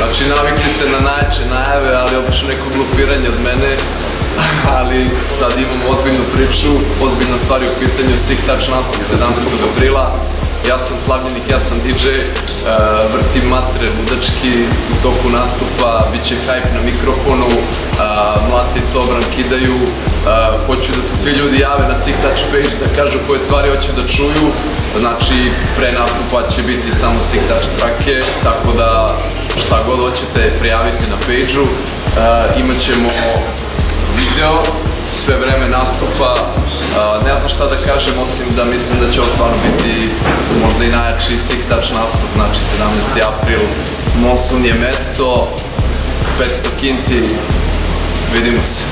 Znači, navikli ste na najjače najave, ali obično neko glupiranje od mene, ali sad imam ozbiljnu priču, ozbiljna stvar je u pitanju Siktač nastup 17. aprila. Ja sam slavljenik, ja sam DJ, vrtim matre ludački u toku nastupa, bit će hype na mikrofonu, Mlata i Cobran kidaju, hoću da se svi ljudi jave na Siktač page, da kažu koje stvari hoće da čuju, znači pre nastupa će biti samo Siktač trake, tako da šta god hoćete prijaviti na page-u, imat ćemo video sve vreme nastupa. Ne znam šta da kažem, osim da mislim da će ovo stvarno biti možda i najjači Siktač nastup, znači 17. april, Monsun je mesto, 500 kinti, vidimo se.